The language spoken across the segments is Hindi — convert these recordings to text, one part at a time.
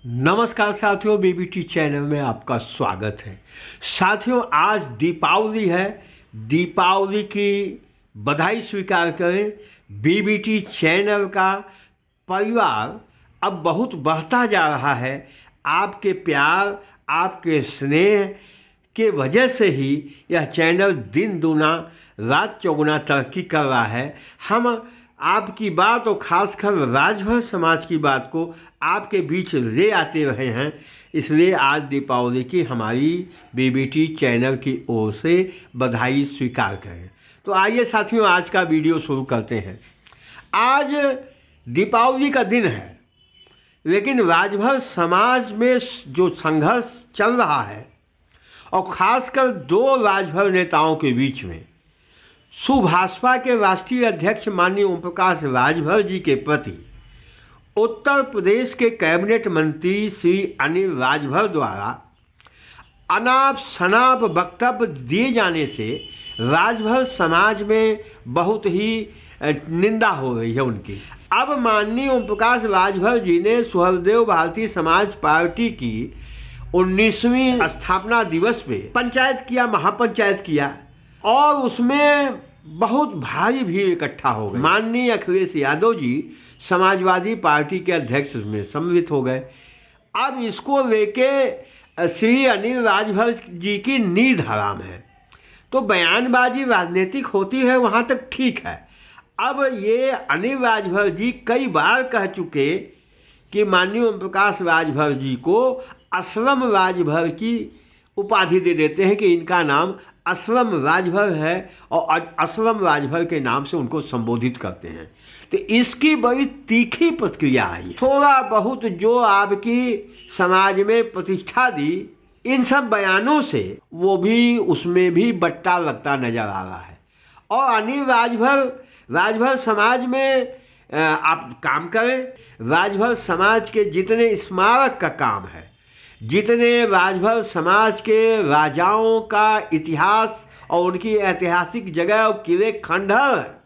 नमस्कार साथियों, बीबीटी चैनल में आपका स्वागत है। साथियों, आज दीपावली है। दीपावली की बधाई स्वीकार करें। बीबीटी चैनल का परिवार अब बहुत बढ़ता जा रहा है। आपके प्यार, आपके स्नेह के वजह से ही यह चैनल दिन दूना रात चौगुना तरक्की कर रहा है। हम आपकी बात और खासकर राजभर समाज की बात को आपके बीच ले आते रहे हैं। इसलिए आज दीपावली की हमारी बीबीटी चैनल की ओर से बधाई स्वीकार करें। तो आइए साथियों, आज का वीडियो शुरू करते हैं। आज दीपावली का दिन है, लेकिन राजभर समाज में जो संघर्ष चल रहा है और खासकर दो राजभर नेताओं के बीच में, सुभाषपा के राष्ट्रीय अध्यक्ष माननीय ओम प्रकाश राजभर जी के प्रति उत्तर प्रदेश के कैबिनेट मंत्री श्री अनिल राजभर द्वारा अनाप शनाप वक्तव्य दिए जाने से राजभर समाज में बहुत ही निंदा हो रही है उनकी। अब माननीय ओम प्रकाश राजभर जी ने सुहृदेव भारतीय समाज पार्टी की 19वीं स्थापना दिवस पे पंचायत किया, महापंचायत किया और उसमें बहुत भारी भीड़ इकट्ठा हो गई। माननीय अखिलेश यादव जी समाजवादी पार्टी के अध्यक्ष में सम्मिलित हो गए। अब इसको लेके श्री अनिल राजभर जी की नींद हराम है। तो बयानबाजी राजनीतिक होती है, वहाँ तक ठीक है। अब ये अनिल राजभर जी कई बार कह चुके कि माननीय ओम प्रकाश राजभर जी को असलम राजभर की उपाधि दे देते हैं कि इनका नाम असलम राजभर है और असलम राजभर के नाम से उनको संबोधित करते हैं। तो इसकी बड़ी तीखी प्रतिक्रिया आई। थोड़ा बहुत जो आपकी समाज में प्रतिष्ठा दी, इन सब बयानों से वो भी उसमें भी बट्टा लगता नजर आ रहा है। और अनिल राजभर समाज में आप काम करें। राजभर समाज के जितने स्मारक का काम है, जितने राजभर समाज के राजाओं का इतिहास और उनकी ऐतिहासिक जगह और किले खंडहर है,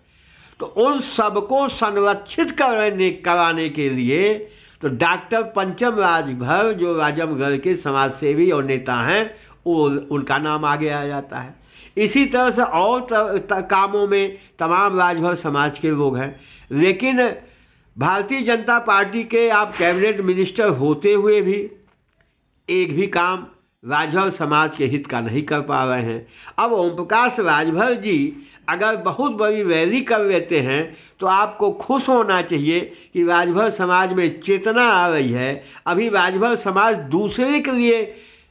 तो उन सबको संरक्षित कराने के लिए तो डॉक्टर पंचम राजभर जो राजमगढ़ के समाज सेवी और नेता हैं, वो उनका नाम आगे आ जाता है। इसी तरह से और कामों में तमाम राजभर समाज के लोग हैं। लेकिन भारतीय जनता पार्टी के आप कैबिनेट मिनिस्टर होते हुए भी एक भी काम राजभर समाज के हित का नहीं कर पा रहे हैं। अब ओम प्रकाश राजभर जी अगर बहुत बड़ी रैली कर लेते हैं तो आपको खुश होना चाहिए कि राजभर समाज में चेतना आ रही है। अभी राजभर समाज दूसरे के लिए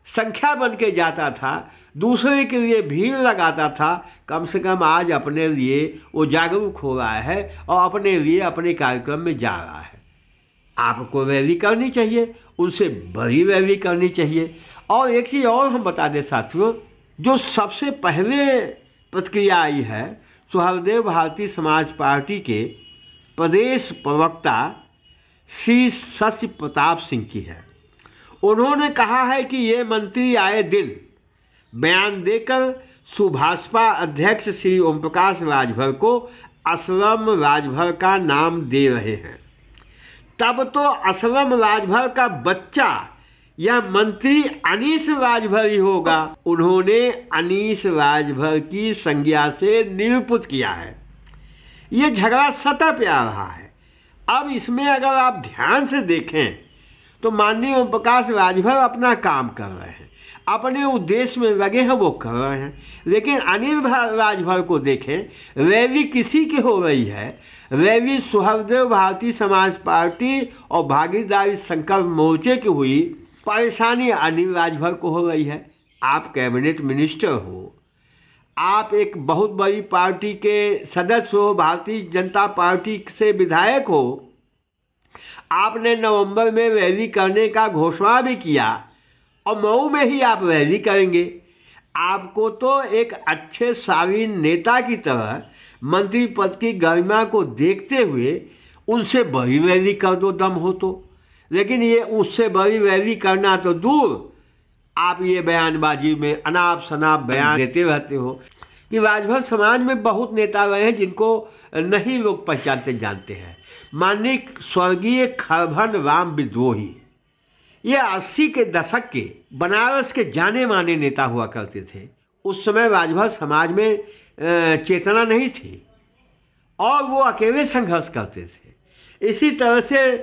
संख्या बन के जाता था, दूसरे के लिए भीड़ लगाता था। कम से कम आज अपने लिए वो जागरूक हो रहा है और अपने लिए अपने कार्यक्रम में जा रहा है। आपको रैली करनी चाहिए, उनसे बड़ी रैली करनी चाहिए। और एक चीज़ और हम बता दें साथियों, जो सबसे पहले प्रतिक्रिया आई है सुहृदेव भारतीय समाज पार्टी के प्रदेश प्रवक्ता श्री शशि प्रताप सिंह की है। उन्होंने कहा है कि ये मंत्री आए दिन बयान देकर सुभाषपा अध्यक्ष श्री ओम प्रकाश राजभर को असलम राजभर का नाम दे रहे हैं। तब तो असलम राजभर का बच्चा यह मंत्री अनीश राजभर ही होगा। उन्होंने अनीश राजभर की संज्ञा से निरूपित किया है। ये झगड़ा सतह पे आ रहा है। अब इसमें अगर आप ध्यान से देखें तो माननीय ओम प्रकाश राजभर अपना काम कर रहे हैं, अपने उद्देश्य में लगे हैं, वो कर रहे हैं। लेकिन अनिल राजभर को देखें, रैली किसी की हो रही है? रैली सुहृदेव भारतीय समाज पार्टी और भागीदारी संकल्प मोर्चे की हुई। परेशानी अनिल राजभर को हो रही है। आप कैबिनेट मिनिस्टर हो, आप एक बहुत बड़ी पार्टी के सदस्य हो, भारतीय जनता पार्टी से विधायक हो। आपने नवंबर में रैली करने का घोषणा भी किया और मऊ में ही आप रैली करेंगे। आपको तो एक अच्छे शालीन नेता की तरह मंत्री पद की गरिमा को देखते हुए उनसे बड़ी रैली कर दो दम हो तो। लेकिन ये उससे बड़ी रैली करना तो दूर, आप ये बयानबाजी में अनाप शनाप बयान देते रहते हो कि राजभर समाज में बहुत नेता रहे हैं जिनको नहीं लोग पहचानते जानते हैं। माननीय स्वर्गीय खरभन राम विद्रोही, ये 80 के दशक के बनारस के जाने माने नेता हुआ करते थे। उस समय राजभर समाज में चेतना नहीं थी और वो अकेले संघर्ष करते थे। इसी तरह से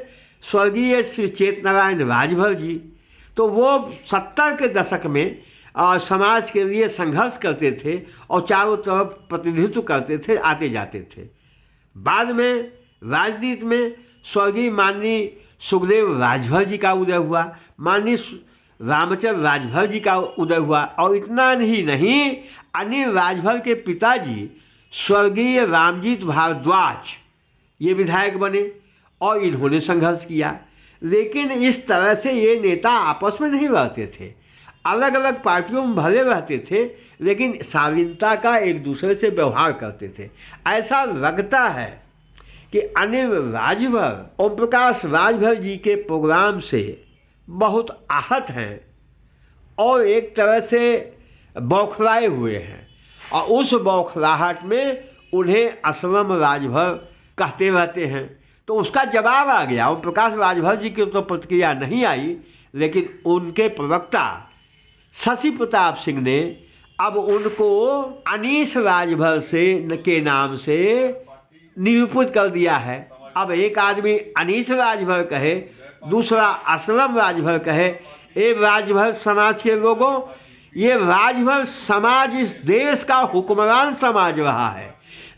स्वर्गीय श्री चेत नारायण राजभर जी, तो वो 70 के दशक में समाज के लिए संघर्ष करते थे और चारों तरफ प्रतिनिधित्व करते थे, आते जाते थे। बाद में राजनीति में स्वर्गीय माननीय सुखदेव राजभर जी का उदय हुआ, माननीय रामचंद्र राजभर जी का उदय हुआ, और इतना ही नहीं, अनिल राजभर के पिताजी स्वर्गीय रामजीत भारद्वाज ये विधायक बने और इन्होंने संघर्ष किया। लेकिन इस तरह से ये नेता आपस में नहीं रहते थे, अलग अलग पार्टियों में भले रहते थे, लेकिन शालीनता का एक दूसरे से व्यवहार करते थे। ऐसा लगता है कि अनिल राजभर ओम प्रकाश राजभर जी के प्रोग्राम से बहुत आहत हैं और एक तरह से बौखलाए हुए हैं, और उस बौखलाहट में उन्हें असलम राजभर कहते रहते हैं। तो उसका जवाब आ गया। ओम प्रकाश राजभर जी की तो प्रतिक्रिया नहीं आई, लेकिन उनके प्रवक्ता शशि प्रताप सिंह ने अब उनको अनीश राजभर से के नाम से निरूपित कर दिया है। अब एक आदमी अनीश राजभर कहे, दूसरा असलम राजभर कहे। ये राजभर समाज के लोगों, ये राजभर समाज इस देश का हुक्मरान समाज रहा है।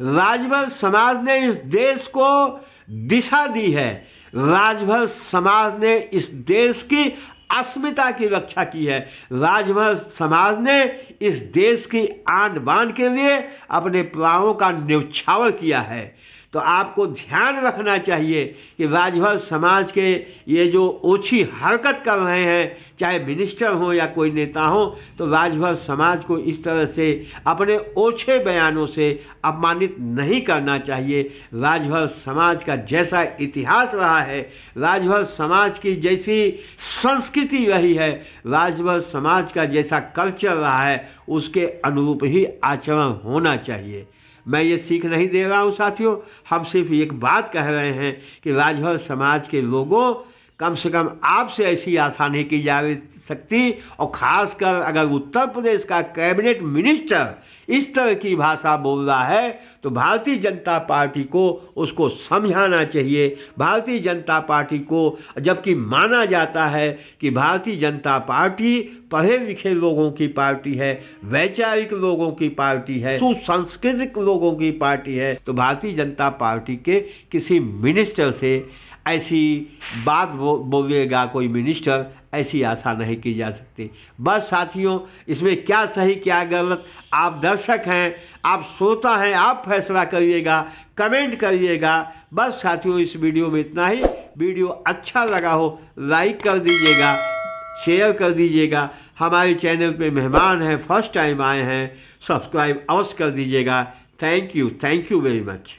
राजभर समाज ने इस देश को दिशा दी है। राजभर समाज ने इस देश की अस्मिता की रक्षा की है। राजभर समाज ने इस देश की आन बान के लिए अपने प्राणों का न्यौछावर किया है। तो आपको ध्यान रखना चाहिए कि राजभर समाज के ये जो ओछी हरकत कर रहे हैं, चाहे मिनिस्टर हो या कोई नेता हो, तो राजभर समाज को इस तरह से अपने ओछे बयानों से अपमानित नहीं करना चाहिए। राजभर समाज का जैसा इतिहास रहा है, राजभर समाज की जैसी संस्कृति रही है, राजभर समाज का जैसा कल्चर रहा है, उसके अनुरूप ही आचरण होना चाहिए। मैं ये सीख नहीं दे रहा हूँ साथियों, हम सिर्फ एक बात कह रहे हैं कि राजभर समाज के लोगों, कम से कम आपसे ऐसी आशा नहीं की जा सकती, और ख़ासकर अगर उत्तर प्रदेश का कैबिनेट मिनिस्टर इस तरह की भाषा बोल रहा है तो भारतीय जनता पार्टी को उसको समझाना चाहिए। भारतीय जनता पार्टी को, जबकि माना जाता है कि भारतीय जनता पार्टी पढ़े लिखे लोगों की पार्टी है, वैचारिक लोगों की पार्टी है, सुसंस्कृतिक लोगों की पार्टी है, तो भारतीय जनता पार्टी के किसी मिनिस्टर से ऐसी बात बोलेगा कोई मिनिस्टर, ऐसी आशा नहीं की जा सकती। बस साथियों, इसमें क्या सही क्या गलत आप दर्शक हैं, आप श्रोता हैं, आप फैसला करिएगा, कमेंट करिएगा। बस साथियों, इस वीडियो में इतना ही। वीडियो अच्छा लगा हो लाइक कर दीजिएगा, शेयर कर दीजिएगा। हमारे चैनल पे मेहमान हैं, फर्स्ट टाइम आए हैं, सब्सक्राइब अवश्य कर दीजिएगा। Thank you very much.